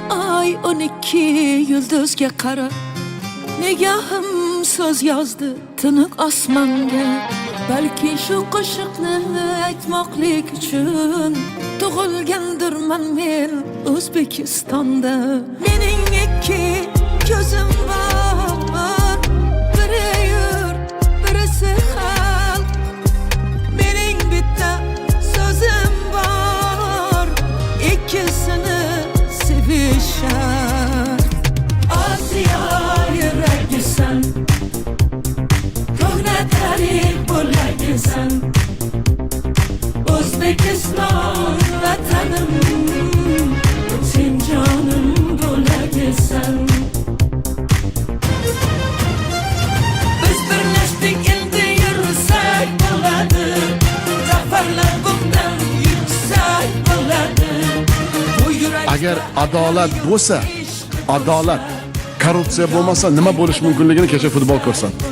Ay 12 yulduzga qara, nigahim so'z yozdi tiniq osmonga. Balki shu qo'shiqni aytmoqlik uchun tug'ilgandirman men O'zbekistonda. Mening ikki ko'zim bor, biri yurt, birisi xalq. Mening bitta so'zim bor, ikkisini sevishar. Osiyo yuragisan, ko'hna tarix bo'lagisan. O'zbekiston vatanim, sen jonim bo'lagisan. Biz birlashdik, endi yursak bo'ladi. Zafarlar bundan yuksak bo'ladi. Agar adolat bo'lsa, adolat, korrupsiya bo'lmasa nima bo'lish mumkinligini kecha futbol ko'rsatdi.